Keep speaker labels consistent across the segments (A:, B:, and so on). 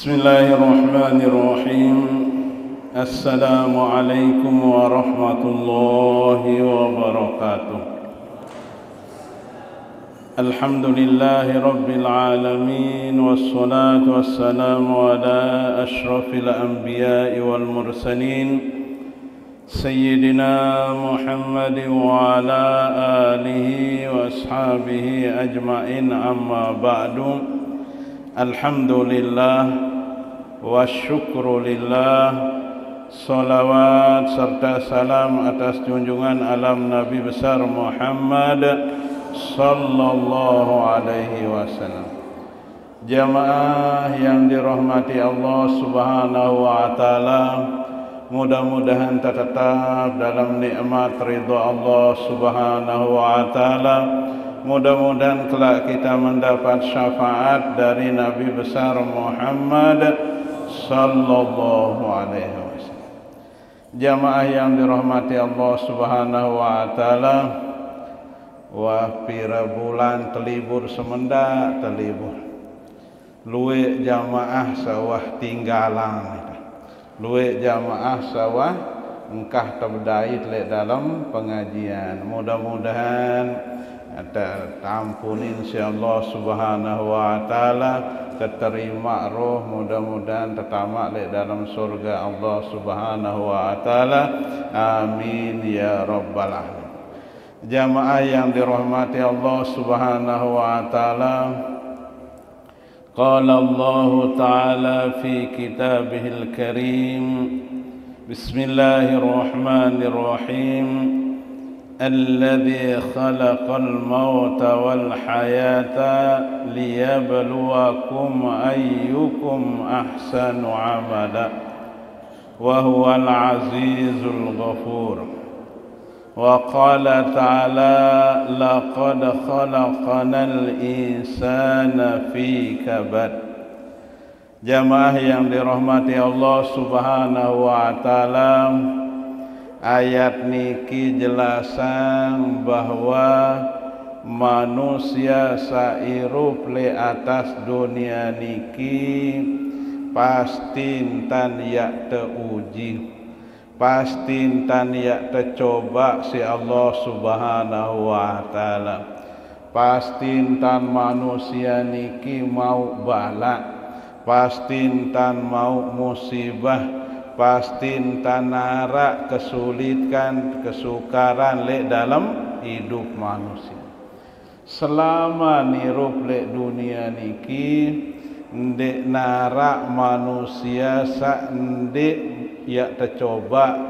A: بسم الله الرحمن الرحيم. السلام عليكم ورحمة الله وبركاته. الحمد لله رب العالمين، والصلاة والسلام على أشرف الأنبياء والمرسلين سيدنا محمد وعلى آله وأصحابه أجمعين. أما بعد، alhamdulillah wa syukrulillah, salawat serta salam atas junjungan alam Nabi besar Muhammad sallallahu alaihi wasallam. Jamaah yang dirahmati Allah subhanahu wa ta'ala, mudah-mudahan tetap dalam nikmat ridha Allah subhanahu wa ta'ala. Mudah-mudahan kelak kita mendapat syafaat dari Nabi besar Muhammad sallallahu alaihi wasallam. Jamaah yang dirahmati Allah subhanahu wa ta'ala, wah pira bulan telibur semenda telibur. Luwe jamaah sawah tinggalan. Luwe jamaah sawah engkah terdait le dalam pengajian. Mudah-mudahan ada tampunin insyaallah subhanahu wa ta'ala, keterima roh, mudah-mudahan tertamak le dalam surga Allah subhanahu wa ta'ala. Amin ya rabbal alamin. Jamaah yang dirahmati Allah subhanahu wa ta'ala, qala Allah ta'ala fi kitabihil karim, bismillahirrahmanirrahim, الذي خلق الموت والحياة ليبلوكم أيكم أحسن عملا وهو العزيز الغفور. وقال تعالى لقد خلقنا الإنسان في كبد. Jamaah yang dirahmati Allah subhanahu wa ta'ala, ayat niki jelasan bahwa manusia sairup le atas dunia niki pasti tan yak teuji, pasti tan yak tercoba si Allah subhanahu wa ta'ala. Pasti tan manusia niki mau balak, pasti tan mau musibah, pasti tanara kesulitan, kesukaran le dalam hidup manusia. Selama nirup le dunia niki, ndek nara manusia sa ndek ya tercoba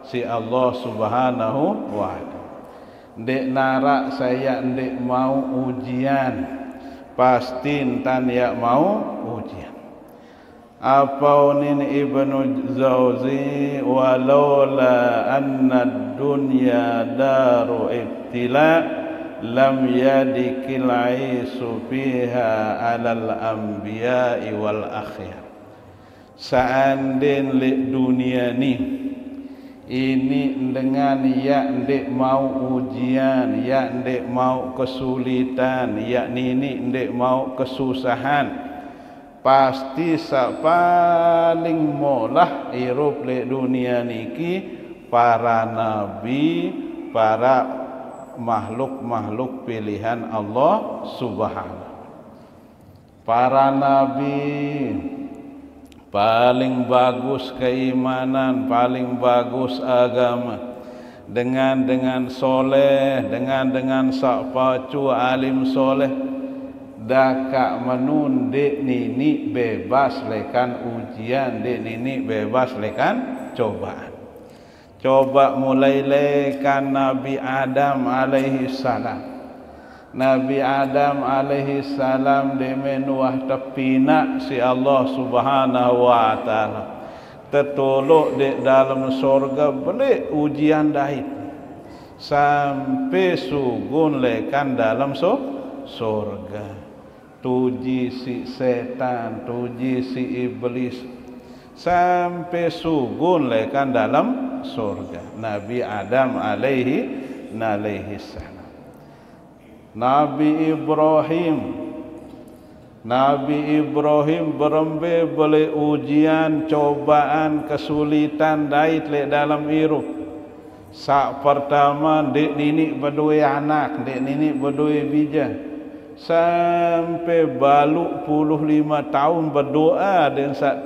A: si Allah subhanahu wa ta'ala. Ndek nara saya ndek mau ujian, pasti tan ya mau ujian. Apaunin Ibnu Jauzi, walaula anna dunya daru ibtila lam yadikil aisu fiha alal anbiya'i wal akhir. Seandainya li dunia ini dengan ya ndek mau ujian, ya ndek mau kesulitan, ya ini ndek mau kesusahan, pasti sa paling molah irup le dunia niki para nabi, para makhluk-makhluk pilihan Allah subhanahu. Para nabi paling bagus keimanan, paling bagus agama, dengan soleh, dengan sakpacu alim soleh, daka menun dek nini bebas lekan ujian, dek nini bebas lekan cobaan. Coba mulai lekan Nabi Adam alaihi salam. Nabi Adam alaihi salam demenuah tepina si Allah subhanahu wa ta'ala, tertolok di dalam surga beli ujian dahit sampai sugun lekan dalam surga. Tuji si setan, tuji si iblis, sampai sugun lekan dalam surga. Nabi Adam alaihi salam. Nabi Ibrahim Nabi Ibrahim berembe boleh ujian, cobaan, kesulitan dait le dalam hidup. Sak pertama dek ninik berdua anak, dek ninik berdua bija. Sampai baluk 15 tahun berdoa dan sak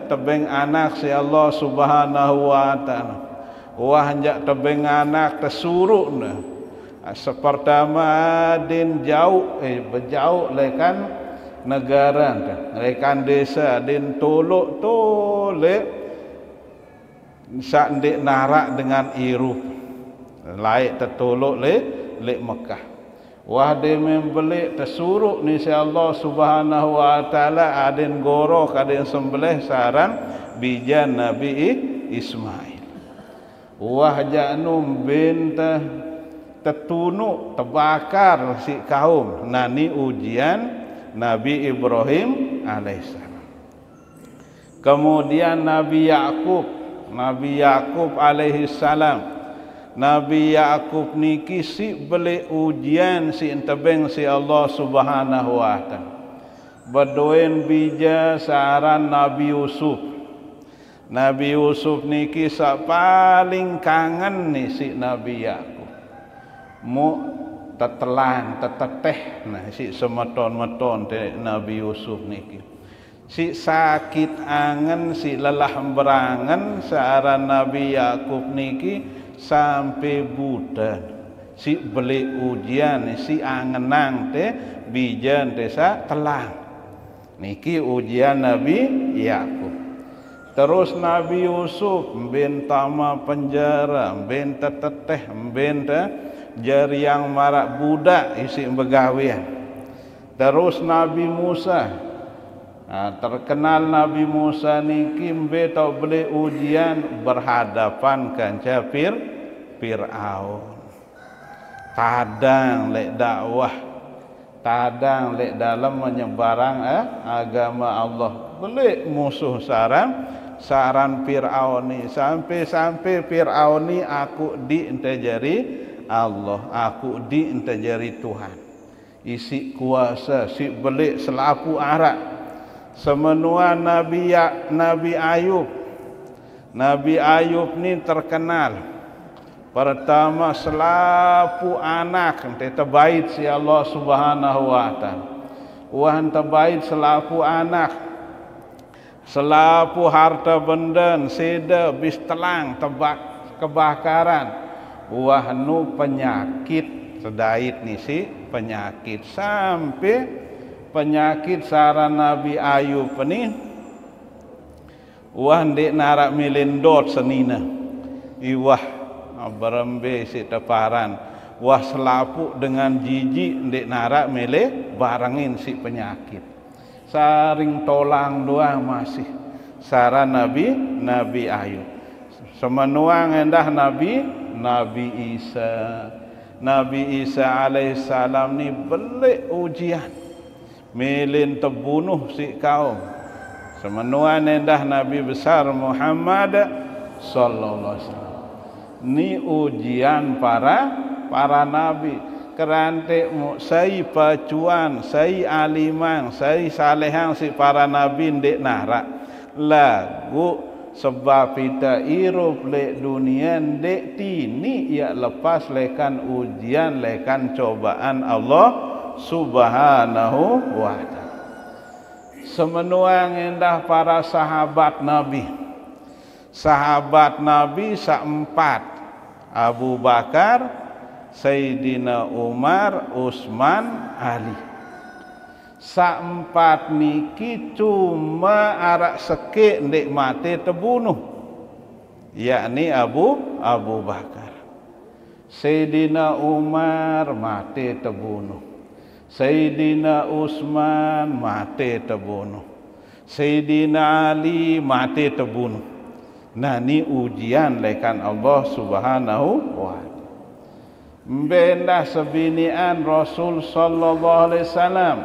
A: tebeng anak si Allah Subhanahu wa taala. Wah jak tebeng anak tersuruk nah. Sepertama din jauh berjauh lekan negara lekan desa din tolok tolek sak ndik narak dengan irup laik tertolok le Mekah. Wah dia membeli tersuruk ni si Allah Subhanahu wa taala adin gorok adin sembelih saran bijan Nabi Ismail. Wah janum bintah tertunuk terbakar si kaum. Nani ujian Nabi Ibrahim alaihissalam. Kemudian Nabi Yakub alaihissalam. Nabi Yakub niki si beli ujian si entebeng si Allah Subhanahu wa taala. Berdoen bija saran Nabi Yusuf. Nabi Yusuf niki sak paling kangen ni si Nabi Yakub. Mu tetelan teteteh nah si semeton-meton Nabi Yusuf niki. Si sakit angen si lelah berangen saran Nabi Yakub niki sampai budan si beli ujian si angenang te bijan desa telang niki ujian Nabi Yakub. Terus Nabi Yusuf bin tama penjara bin teteh bin jariang marak budak isi begawian. Terus Nabi Musa terkenal Nabi Musa niki mbe tau beli ujian berhadapan kan Fir'aun. Tadang lek dakwah, tadang lek dalam menyebarang agama Allah. Beli musuh saran Fir'aun ni sampai Fir'aun ni aku di ente jari Allah, aku di ente jari Tuhan. Isi kuasa si beli selapu arak. Semenua Nabi Ayub. Nabi Ayub ni terkenal. Pertama selapu anak terbaik si Allah Subhanahu wa taala. Wah terbaik selapu anak. Selapu harta benda seda bis telang tebak kebakaran. Wah nu penyakit sedait ni si penyakit sampai penyakit saran Nabi Ayub ni wah ndek narak milindot senina iwah berembe si teparan wah selapu dengan jijik ndek narak mele barangin si penyakit saring tolang doang masih saran Nabi Ayub. Semenuang endah Nabi Isa alaihissalam ni beli ujian milin terbunuh si kaum. Semenua nendah Nabi besar Muhammad sallallahu alaihi wasallam. Ni ujian para nabi. Kerante sai pacuan, sai aliman, sai salehang si para nabi ndek narak. Lagu sebab kita irup le dunia ndek tini ia lepas lekan ujian lekan cobaan Allah Subhanahu wa ta'ala. Semenua endah para sahabat Nabi. Sahabat Nabi seempat. Abu Bakar, Sayyidina Umar, Utsman, Ali. Seempat niki cuma arak sekek ndek mati terbunuh. Yakni Abu Bakar. Sayyidina Umar mati terbunuh. Sayyidina Utsman mati terbunuh. Sayyidina Ali mati terbunuh. Nah ni ujian lekan Allah Subhanahu wa taala. Bendah sebinian Rasul sallallahu alaihi wasallam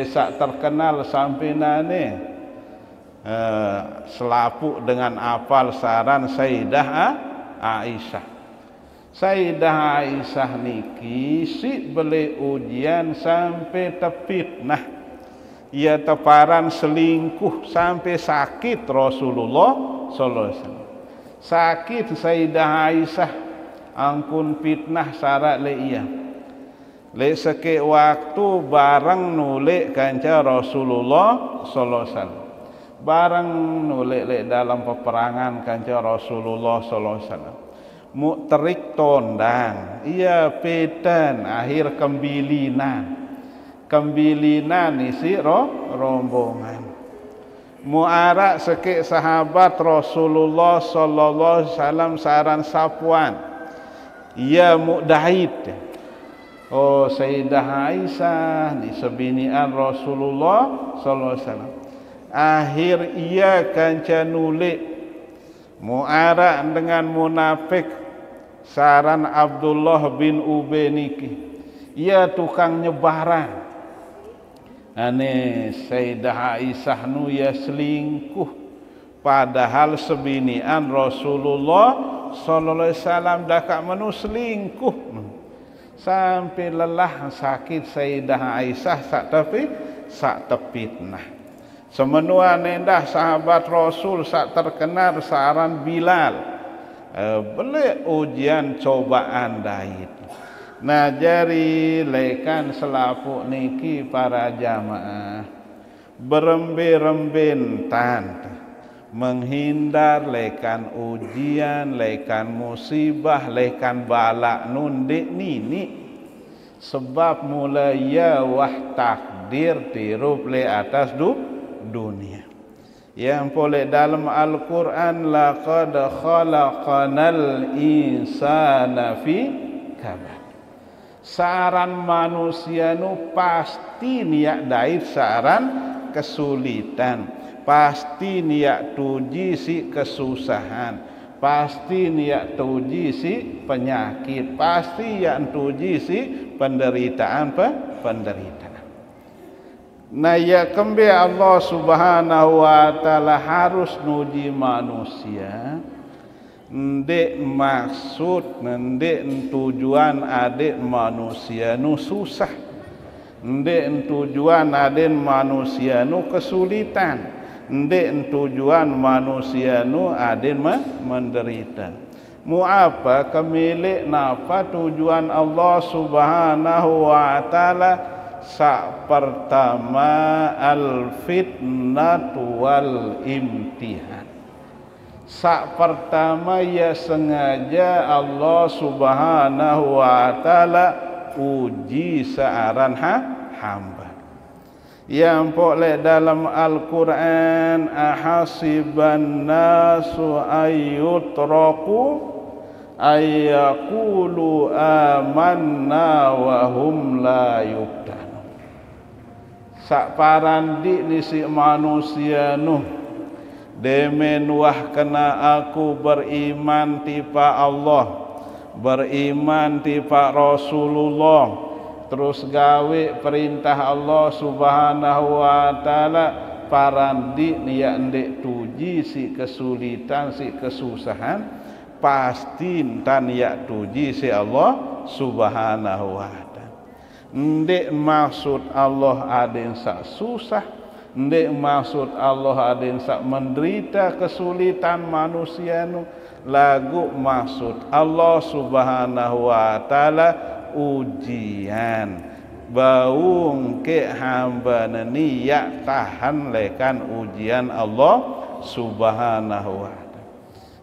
A: sak terkenal sampai nane selapuk dengan apal saran Sayyidah Aisyah. Sayyidah Aisyah niki si beli ujian sampai terfitnah. Ia terparan selingkuh sampai sakit Rasulullah sallallahu alaihi wasallam. Sakit Sayyidah Aisyah angkun fitnah syarat le iya. Le seke waktu barang nulik kanca Rasulullah sallallahu alaihi wasallam. Barang nulik le dalam peperangan kanca Rasulullah sallallahu alaihi wasallam. Mu'tarik tondang, ia petan akhir kembilinan isi rombongan. Mu'arak sekek sahabat Rasulullah sallallahu alaihi wasallam saran sapuan. Ia mu'dahid. Oh Sayyidah Aisyah ni sebinian Rasulullah sallallahu alaihi wasallam. Akhir ia kanca nulik mu'arak dengan munafik saran Abdullah bin Ubay niki. Ia tukang nyebaran. Ane Sayyidah Aisyah nu ya selingkuh padahal sebinian Rasulullah sallallahu alaihi wasallam dak menu selingkuh. Sampai lelah sakit Sayyidah Aisyah sak tepitnah. Semenua nendah sahabat Rasul sak terkenal saran Bilal. Beli ujian cobaan dait. Nah jari lekan selapuk niki para jamaah berembe-rembentan menghindar lekan ujian, lekan musibah, lekan balak nundik nini. Sebab mulai ya wah takdir tirup le atas dunia. Yang boleh dalam Al-Quran laqad khalaqanal insana fi kabad. Saran manusia nu pasti niat daif saran kesulitan, pasti niat tuji si kesusahan, pasti niat tuji si penyakit, pasti yang tuji si penderitaan. Nah ya kembe Allah subhanahu wa ta'ala harus nuji manusia. Ndek maksud, ndek tujuan adik manusia nu susah. Ndek tujuan adik manusia nu kesulitan. Ndek tujuan manusia nu adik menderita. Mu apa kemilik napa tujuan Allah subhanahu wa ta'ala. Sak pertama al-fitnatu wal imtihan. Sak pertama ya sengaja Allah subhanahu wa ta'ala uji searan hamba. Yang boleh dalam Al-Quran ahasiban nasu ayyutraku ayyaqulu amanna wa hum la yuftanun. Sak parandi nisi manusia nuh demen wah kena aku beriman tipa Allah, beriman tipa Rasulullah, terus gawe perintah Allah subhanahu wa ta'ala, parandi niat ndek tuji si kesulitan si kesusahan, pasti tan niat tuji si Allah subhanahu wa ta'ala. Ndek maksud Allah ada sak susah, ndek maksud Allah ada sak menderita kesulitan manusia nu, lagu maksud Allah subhanahu wa ta'ala ujian baung ke hamba niat tahan lekan ujian Allah subhanahu wa ta'ala.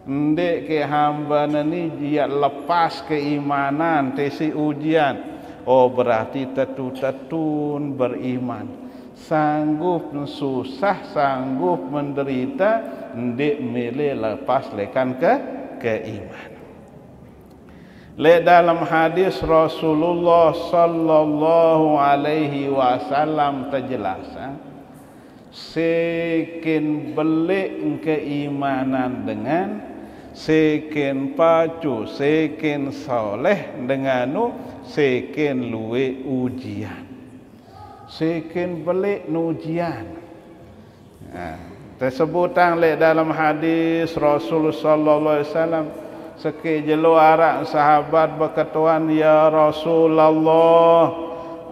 A: Ndek ke hamba ni dia lepas keimanan tesi ujian. Oh berarti tetun beriman. Sanggup susah, sanggup menderita, ndek milih lepas lekan keiman. Le dalam hadis Rasulullah sallallahu alaihi wasallam terjelasan, sekin belik keimanan dengan sekin pacu, sekin soleh denganu sekin luwe ujian, sekin belik nujian. Tersebutang le dalam hadis Rasul sallallahu alaihi wasallam, Sekir jelo arak sahabat berkatuan, ya Rasulullah,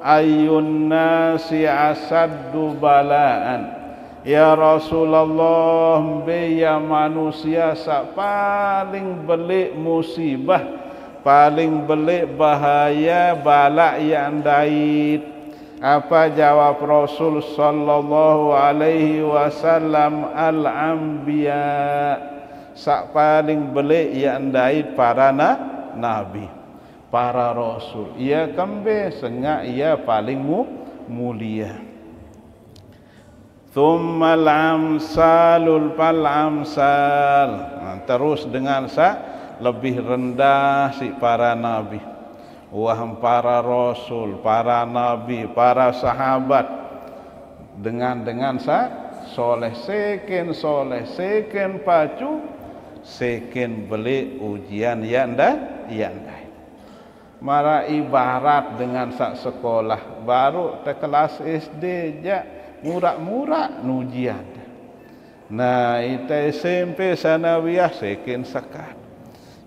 A: ayyun nasi asaddu balaan. Ya Rasulullah, biya manusia sak paling belik musibah, paling belik bahaya balak yang dait. Apa jawab Rasul sallallahu alaihi wasallam? Al-anbiya. Sak paling belik yang dait para nabi, para rasul. Ia kembe sengak ia paling mulia. Thummal amsalul fal amsal. Terus dengan lebih rendah si para nabi. Waham para rasul, para nabi, para sahabat. Dengan soleh seken pacu, seken beli ujian yang dai. Mara ibarat dengan sak sekolah baru te kelas SD ja murak-murak nujian. Nah, ite SMP sanawiyah seken sekat.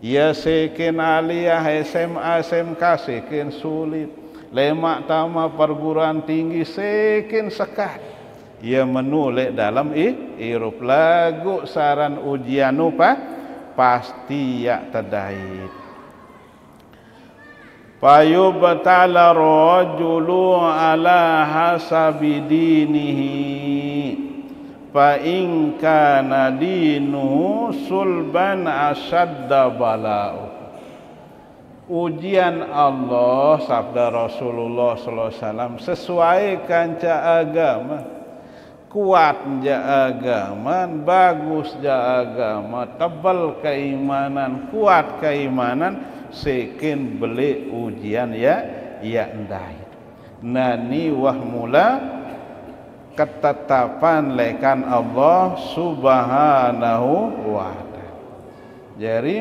A: Ya seken aliyah SMA SMK seken sulit. Lemak tama perguruan tinggi seken sekat. Ia menulis dalam irup lagu saran ujian upa pasti ya terdait. Fayubtala rajulu ala hasabi dinihi fa in kana dinuhu sulban asadda bala'u. Ujian Allah, sabda Rasulullah sallallahu alaihi wasallam, sesuai kanca agama. Kuat ja agama, bagus ja agama, tebal keimanan, kuat keimanan, seken beli ujian ya ndai. Nani wah mula ketetapan lekan Allah subhanahu wa ta'ala. Jadi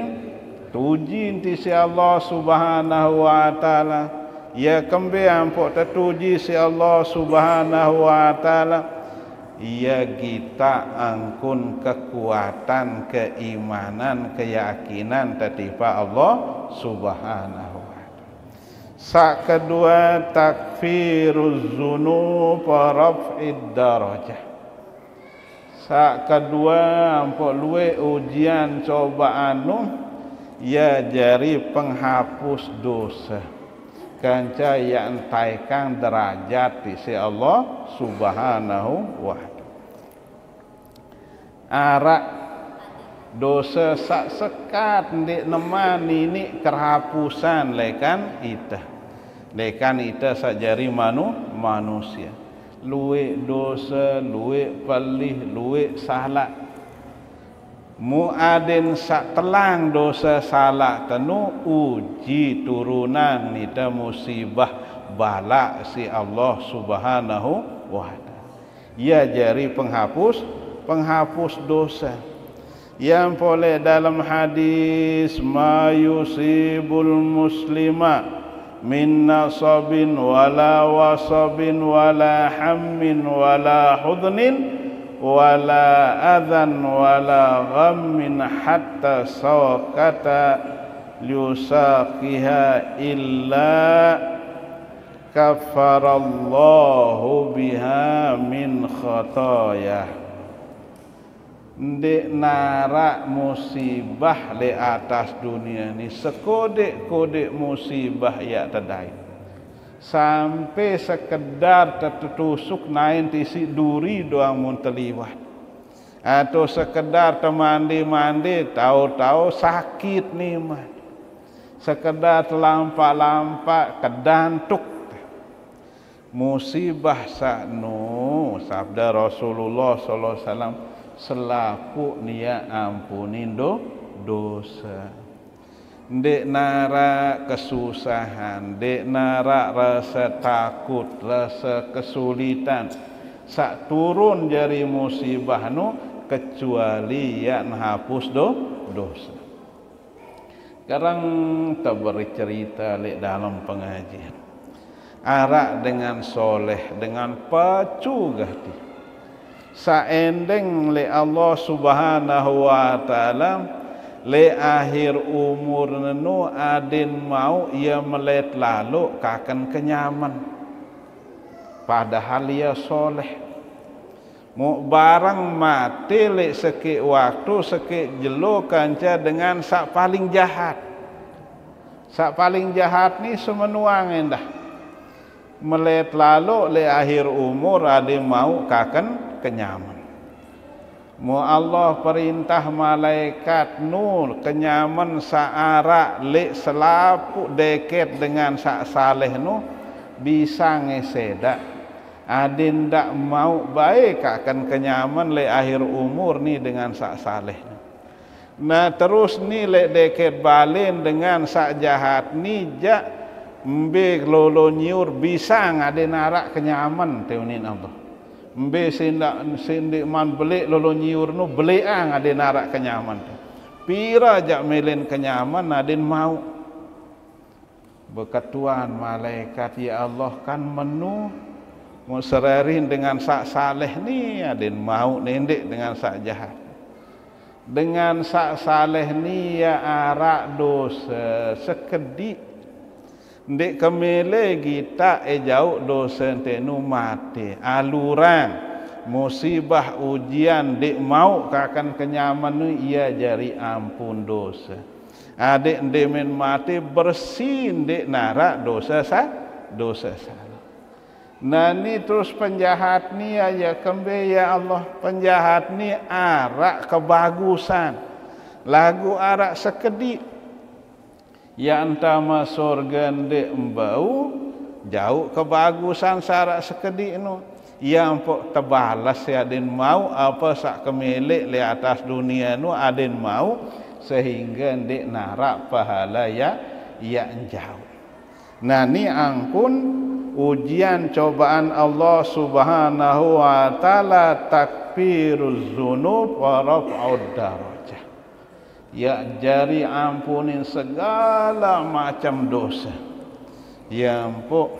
A: tuji inti si Allah subhanahu wa ta'ala, ya kembe ampuk tertuji si Allah subhanahu wa ta'ala. Ya kita angkun kekuatan, keimanan, keyakinan tertipa Allah subhanahu wa ta'ala. Sak kedua, takfiruz zunub wa raf'id darajah. Sak kedua, ampuk luwe ujian cobaan ya jari penghapus dosa. Kanca yang taikang derajat di si Allah subhanahu wa ta'ala. Arak dosa sak sekat ndik nemani ni kerhapusan lekan ita sajari manusia. Luwe dosa, luwe pelih, luwe salah. Muadin sak telang dosa salah tenu uji turunan nita musibah bala si Allah subhanahu wa ta'ala. Ya jari penghapus dosa. Yang boleh dalam hadis ma yusibul muslima min nasabin wala wasabin wala hammin wala hudnin wala adhan wala ghammin hatta sawkata liusaqiha illa kafarallahu biha min khataya. Ndek narak musibah le atas dunia ni sekodek-kodek musibah ya terdai. Sampai sekedar tertusuk naik tisi duri doang mun terliwat. Atau sekedar temandi-mandi tahu-tahu sakit ni mah. Sekedar terlampak-lampak kedantuk. Musibah sakno sabda Rasulullah sallallahu alaihi wasallam selaku niat ampunin dosa. Dek narak kesusahan, dek narak rasa takut, rasa kesulitan. Sak turun jari musibah nu kecuali yang hapus dosa. Sekarang kita beri cerita lek dalam pengajian. Arak dengan soleh, dengan pacu gati. Saendeng lek Allah subhanahu wa ta'ala le akhir umur nu adin mau ia melet lalu kakan kenyaman padahal ia soleh mu barang mati le sekik waktu sekik jelo kanca dengan sak paling jahat ni semenuang endah melet lalu le akhir umur adin mau kakan kenyaman. Mu Allah perintah malaikat nur kenyaman saara le selapu deket dengan sak saleh nu bisa ngeseda adin dak mau baik akan kenyaman le akhir umur ni dengan sak saleh. Nah terus ni le deket balen dengan sak jahat ni jak mbe lolo nyur bisa ngaden arak kenyaman teunin Allah. Mbe sindik man belik lolo nyiur nu beleang aden arak kenyaman. Pira jak melen kenyaman aden mau. Bekatuan malaikat ya Allah kan menu musararin dengan sak saleh ni aden mau nendek dengan sak jahat. Dengan sak saleh ni ya arak dosa sekedik. Ndek kemele kita jauh dosa tenu mati aluran musibah ujian dek mau kakan kenyaman nu ia jari ampun dosa adik demen mati bersih dek narak dosa salah. Nah ni terus penjahat ni ya kembe ya Allah penjahat ni arak kebagusan lagu arak sekedik ya antama surga ndek embau jauh kebagusan sarak sekedik nu yang pok tebalas ya aden mau apa sak kemelek le atas dunia nu aden mau sehingga ndek narak pahala ya jauh. Nah ni angkun ujian cobaan Allah Subhanahu wa taala takfiruz dzunub wa raf'ud darajah. Ya jari ampunin segala macam dosa. Ya empuk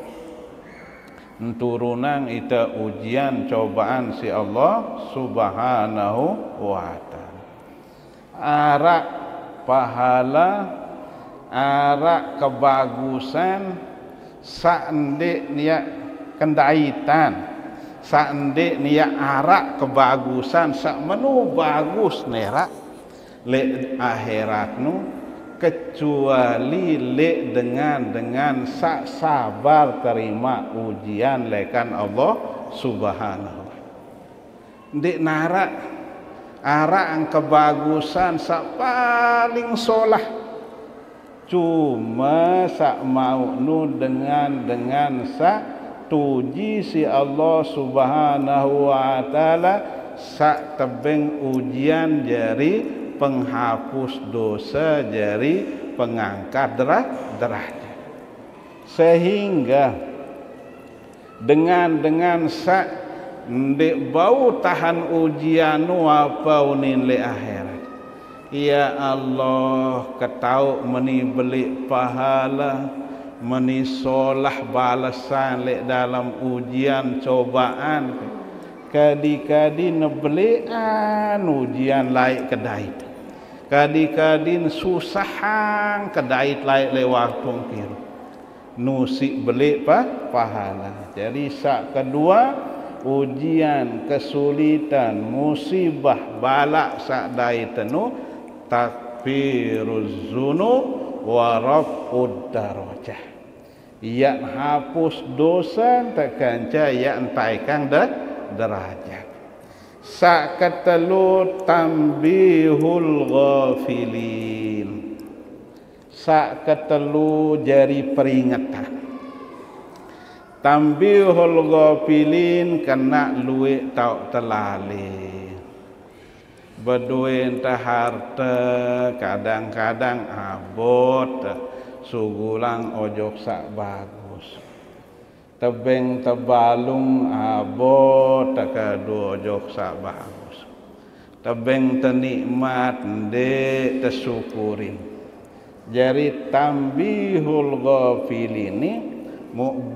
A: turunan ita ujian cobaan si Allah Subhanahu wa taala. Arak pahala, arak kebagusan, saendek niat kendaitan, saendek niat arak kebagusan, sak menu bagus nerak le akhirat nu kecuali le dengan sak sabar terima ujian lekan Allah Subhanahu. Ndik narak arak ang kebagusan sak paling solah cuma sak mau nu dengan sak tuji si Allah Subhanahu wa taala sak tebeng ujian jari penghapus dosa jari pengangkat derajat sehingga dengan sak ndek bau tahan ujian apa unin le akhirat ya Allah ketau meni beli pahala meni solah balasan le dalam ujian cobaan kadi-kadi nebelian ujian laik kedai kadi-kadin susahang kedait laik le waktu kira nusik belik pahala. Jadi sak kedua ujian kesulitan musibah balak sak dai tenu takfiruz dzunub wa raf'ud darajah ia hapus dosa tekanca ia entaikang derajat. Sak ketelu tambihul ghafilin. Sak ketelu jari peringatan. Tambihul ghafilin kena luwe tau telali. Beduin harta kadang-kadang abot sugulang ojok sak bagus. Tebeng tebalung abot takadu ojok sak bagus. Tebeng tenikmat ndek tersyukurin. Jadi tambihul ghafilin ini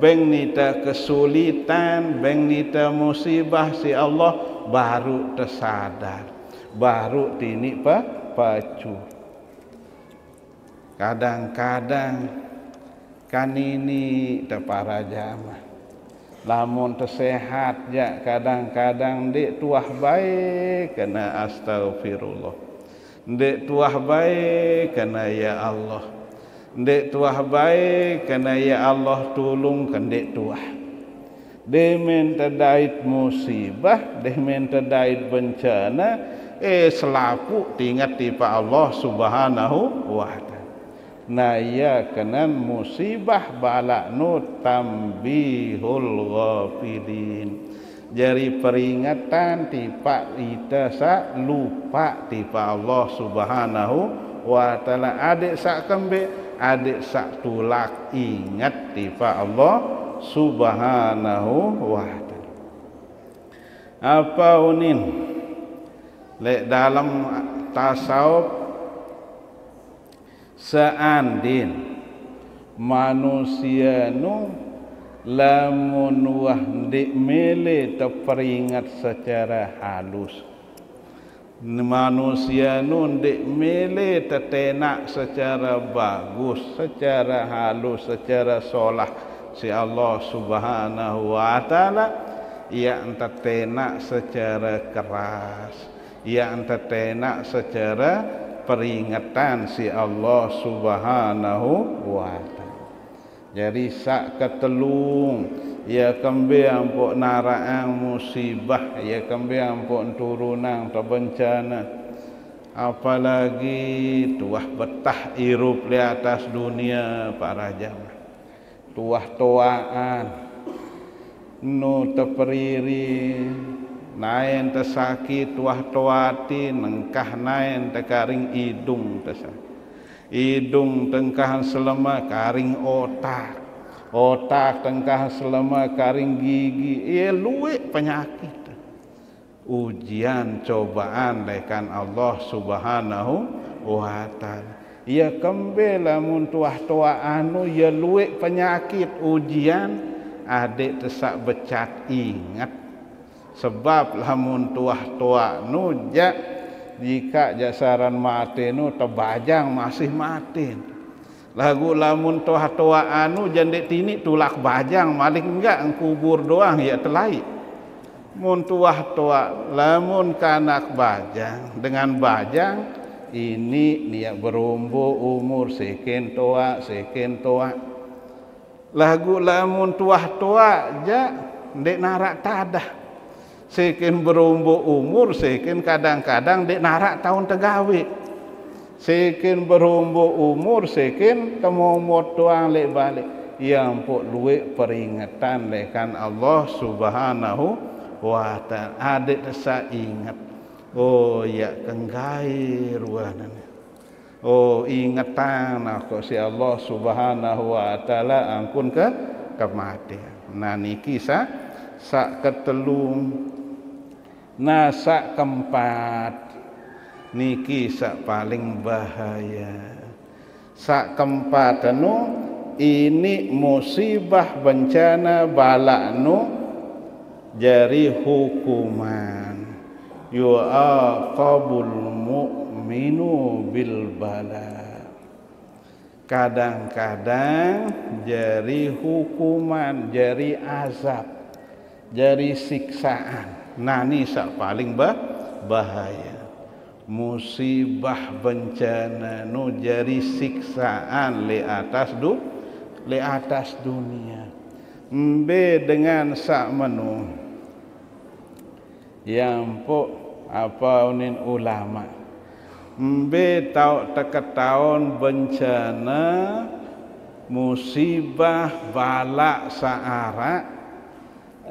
A: beng nita kesulitan, beng nita musibah si Allah baru tersadar, baru tini pacu. Kadang-kadang kan ini para jamaah lamun tersehat ya kadang-kadang dek tuah baik kena astagfirullah, dek tuah baik kena ya Allah, dek tuah baik kena ya Allah tolong kan dek tuah. Dek minta dait musibah, dek minta dait bencana, selaku ingat tipa Allah Subhanahu wa ta'ala. Nah ya kenan musibah balak nu tambihul ghafilin. Jadi peringatan tipa kita sa lupa tipa Allah Subhanahu wa ta'ala. Adik sak kembe, adik sak tulak ingat tipa Allah Subhanahu wa ta'ala. Apa unin lek dalam tasawuf seandin manusia nu lamun wah ndik mele terperingat secara halus, manusia nu ndik mele tertenak secara bagus, secara halus, secara solah si Allah Subhanahu wa ta'ala, ia tertenak secara keras, ia tertenak secara peringatan si Allah Subhanahu wa ta'ala. Jadi sak ketelung ya kembe ampuk naraan musibah, ya kembe ampuk turunan terbencana, apalagi tuah betah hirup di atas dunia para jamaah, tuah toaan nu teperiri naen tersakit tuah toati nengkah naen tekaring hidung tersakit, hidung tengkah selema karing otak, otak tengkah selema karing gigi, luwe penyakit, ujian cobaan lekan Allah Subhanahu wa ta'ala. Ya kembe lamun tuah anu ya luwe penyakit ujian, adik tesak becat ingat. Sebab lamun tuah nu ja jika jasaran mati nu tebajang masih mati. Lagu lamun tuah anu jandek tini tulak bajang malik enggak kubur doang ya telai. Mun tuah lamun kanak bajang dengan bajang ini dia berumbu umur sekian tua. Lagu lamun tuah ja ndek narak tadah. Sekian berumbu umur, sekian kadang-kadang dek narak tahun tegawe. Sekian berumbu umur, sekian temumut doang lek balik. Yang pok luwe peringatan lekan Allah Subhanahu wa ta'ala. Adik tersa ingat. Oh ya kenggai ruanan. Oh ingatan aku si Allah Subhanahu wa ta'ala angkun ke kematian. Nah niki sak ketelung. Nah sak keempat niki sak paling bahaya. Sak keempat anu ini musibah bencana balak nu jari hukuman. Yu'aqabul mu'minu bil bala. Kadang-kadang jari hukuman, jari azab, jari siksaan. Nah ini sak paling bahaya. Musibah bencana nu jari siksaan le atas dunia. Mbe dengan sak menu yang pok apa unin ulama. Mbe tau teketaun bencana musibah balak saara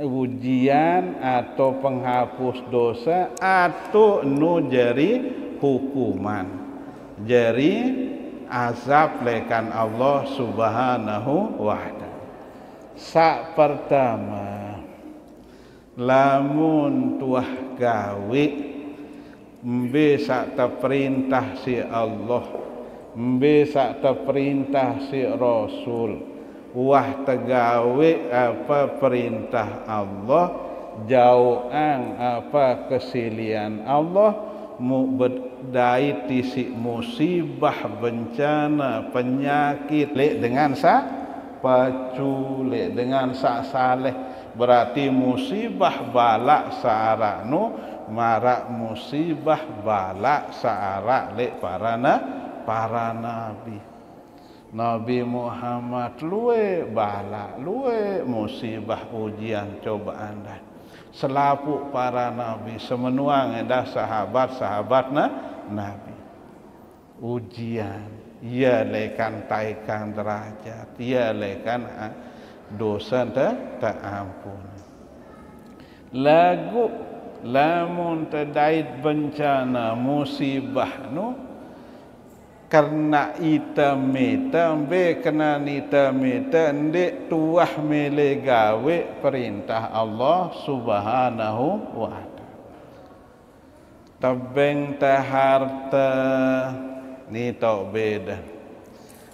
A: ujian atau penghapus dosa atau nu jari hukuman, jari azab lekan Allah Subhanahu wa ta'ala. Sak pertama lamun tuah gawe mbe sak terperintah si Allah, mbe sak terperintah si Rasul, wah tegawe apa perintah Allah, jauhan apa kesilian Allah, dai tisi musibah bencana penyakit lek dengan sa pacu lek dengan sa saleh berarti musibah balak saara nu marak musibah balak saara lek para nabi. Nabi Muhammad luwe balak, luwe musibah ujian cobaan dah. Selapuk para nabi semenuang dah sahabat-sahabat nabi. Ujian, ia lekan taikan derajat, ia lekan dosa tak ampun. Lagu lamun terdait bencana musibah nu karena ita meta be kena nita meta ndek tuah mele gawe perintah Allah Subhanahu wa taala. Tabeng ta harta ni tok beda.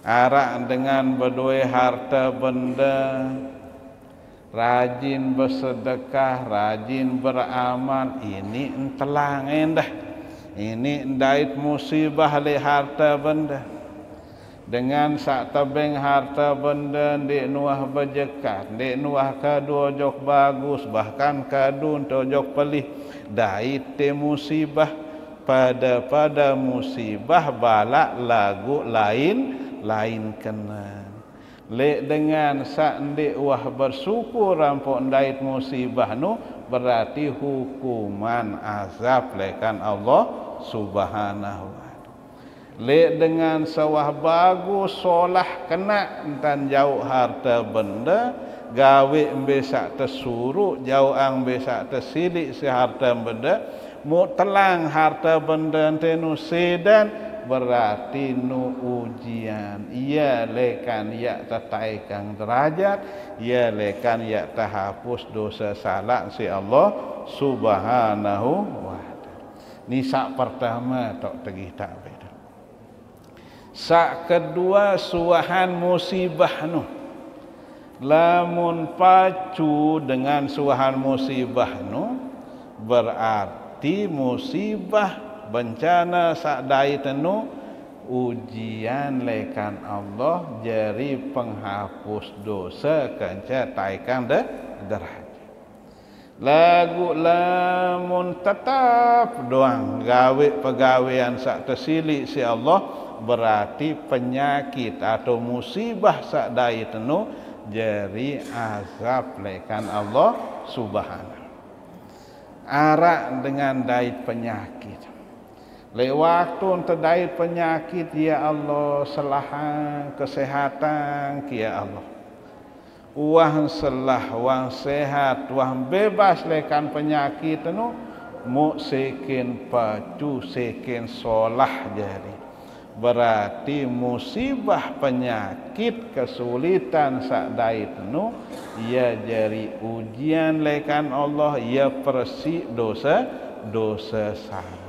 A: Arak dengan berdua harta benda, rajin bersedekah, rajin beramal, ini entelang endah. Ini ndait musibah le harta benda. Dengan sak tabeng harta benda dek nuah berjekat, dek nuah kadu jok bagus, bahkan kadu jok pelih. Dait te musibah pada musibah balak lagu lain kena. Lek dengan sak ndek wah bersyukur rampok ndait musibah nu berarti hukuman azab lekan Allah Subhanahu wa taala. Lek dengan sawah bagus solah kena entan jauh harta benda gawe besak tersuruh jauh ang besak tersilik si harta benda mu telang harta benda tenu sedan berarti nu ujian ia lekan ya tataikan derajat ia lekan ya tahapus dosa salah si Allah Subhanahu wa taala. Ni sak pertama tok tegih tak beda. Sak kedua suahan musibah nu. Lamun pacu dengan suahan musibah nu berarti musibah bencana sak dai tenu ujian lekan Allah jari penghapus dosa kanca taikan derajat. Lagu lamun tetap doang gawe pegawaian sak tersilik si Allah berarti penyakit atau musibah sak dai tenu jari azab lekan Allah Subhanahu. Arak dengan dait penyakit. Le waktu terdait penyakit ya Allah selahan kesehatan ya Allah. Wah selah, wah sehat, wah bebas lekan penyakit nu mu seken pacu seken solah jadi. Berarti musibah penyakit kesulitan sak dait nu ia jadi ujian lekan Allah ia persi dosa salah.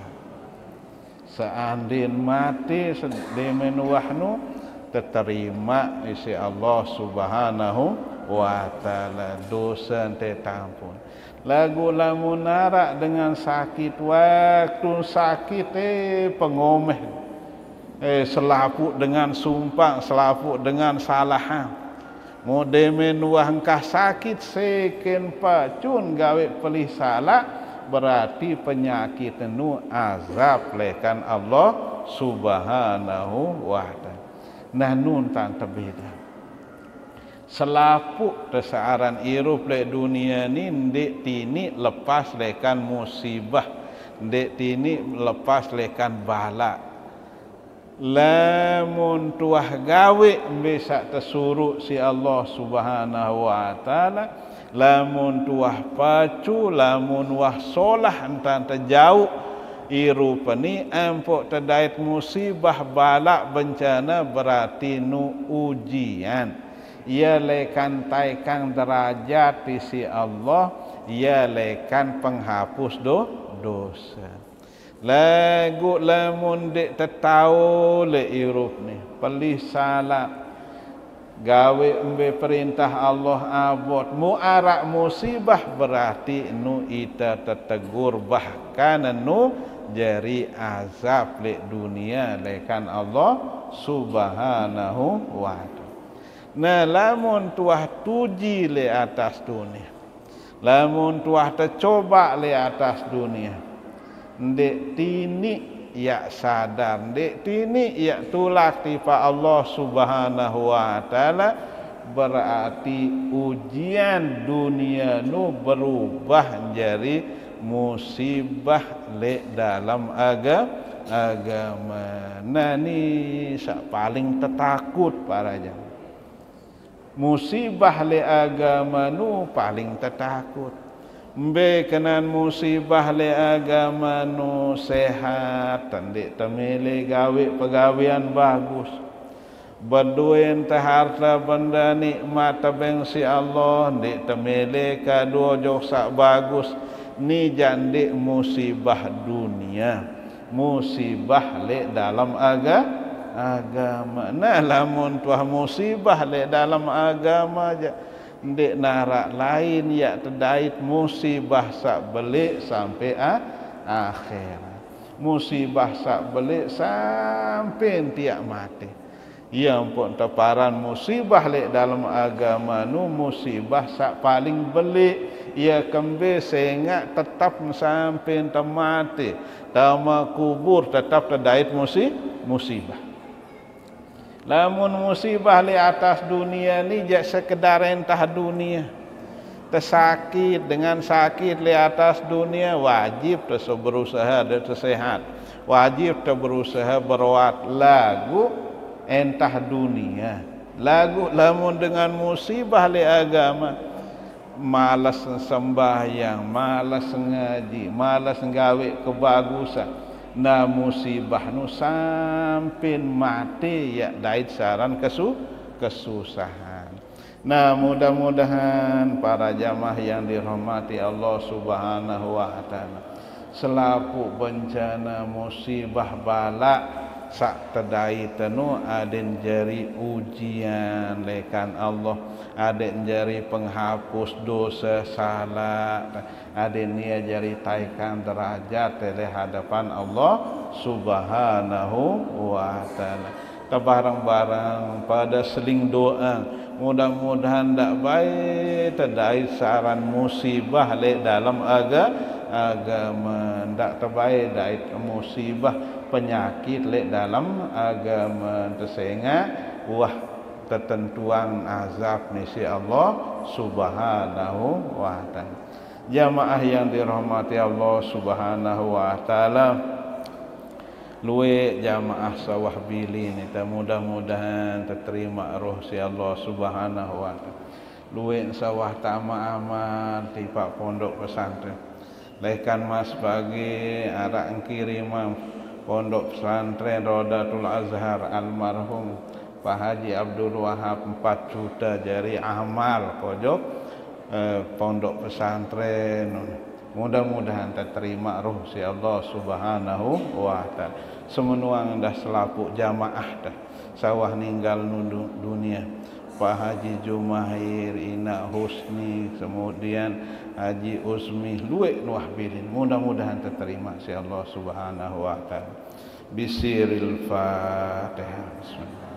A: Seandin mati sedemen wahnu terterima isi Allah Subhanahu wa taala dosa te tampun. Lagu lamun narak dengan sakit waktu sakit pengomeh selaput dengan sumpah selaput dengan salahan. Modemen wah engkah sakit seken pacun gawe pelih salah berarti penyakit nu azab lekan Allah Subhanahu wa taala. Nah nun tak terbeda. Selapuk tersaaran irup le dunia ni ndek tini lepas lekan musibah, ndek tini lepas lekan balak. Lamun tuah gawe bisa tersuruh si Allah Subhanahu wa taala, lamun tuah pacu, lamun wah solah entan terjauh irup ni ampok terdait musibah balak bencana berarti nu ujian. Ia lekan taikan derajat di si Allah, ia lekan penghapus dosa. Lagu lamun dek tetau le irup ni pelih salah gawe embe perintah Allah abot mu arak musibah berarti nu ita tetegur bahkan nu jari azab le dunia lekan Allah subhanahu wa ta'ala. Nah lamun tuah tuji le atas dunia, lamun tuah tercoba le atas dunia, ndek tini ya sadar, ndek tini ya tulak tipa Allah subhanahu wa ta'ala, berarti ujian dunia nu berubah jadi musibah le dalam agama. Nah ni paling tertakut para jamaah. Musibah le agama nu paling tertakut. Mbe kenan musibah le agama nu sehat, tandek temele gawe pegawean bagus. Berduin te harta benda nikmat bengsi Allah, ndik temele kadua joksa bagus. Ni jandik musibah dunia, musibah le dalam agama. Nah lamun tuah musibah le dalam agama aja, ndik narak lain ya terdait musibah sak belik sampai akhir. Musibah sak belik sampai tiak mati. Ya ampun teparan musibah le dalam agama nu musibah sak paling belik. Ya kembe sehingga tetap sampai mati, tama kubur tetap terdait musibah. Lamun musibah li atas dunia ni jak sekedar entah dunia. Tersakit dengan sakit li atas dunia wajib berusaha dan tersehat. Wajib berusaha berawat lagu entah dunia. Lagu lamun dengan musibah li agama, malas sembahyang, malas ngaji, malas gawe kebagusan. Nah musibah nu sampai mati ya dait saran kesusahan. Nah mudah-mudahan para jamaah yang dirahmati Allah subhanahu wa ta'ala, selaku bencana musibah bala sak tedai tenu aden jari ujian lekan Allah, aden jari penghapus dosa salah, aden nia jari taikan derajat le hadapan Allah subhanahu wa ta'ala. Kebarang-barang pada seling doa, mudah-mudahan dak baik tedai saran musibah le dalam agama, ndak terbaik dait musibah penyakit le dalam agama, sehingga wah ketentuan azab nisi Allah subhanahu wa ta'ala. Jamaah yang dirahmati Allah subhanahu wa ta'ala, luwe jamaah sawah bili ni mudah-mudahan terima roh si Allah subhanahu wa ta'ala. Luwe sawah tama aman di pak pondok pesantren lekan mas bagi arak kirimam pondok pesantren Rodatul Azhar almarhum Pak Haji Abdul Wahab 4 juta jari amal pojok pondok pesantren. Mudah-mudahan terima roh si Allah subhanahu wa ta'ala. Semenuang dah selapuk jamaah dah sawah ninggal dunia. Pak Haji Jumahir, Ina Husni, kemudian Haji Usmi, luwek nuah bilin. Mudah-mudahan terima si Allah subhanahu wa ta'ala. Bisiril Fatihah. Bismillah.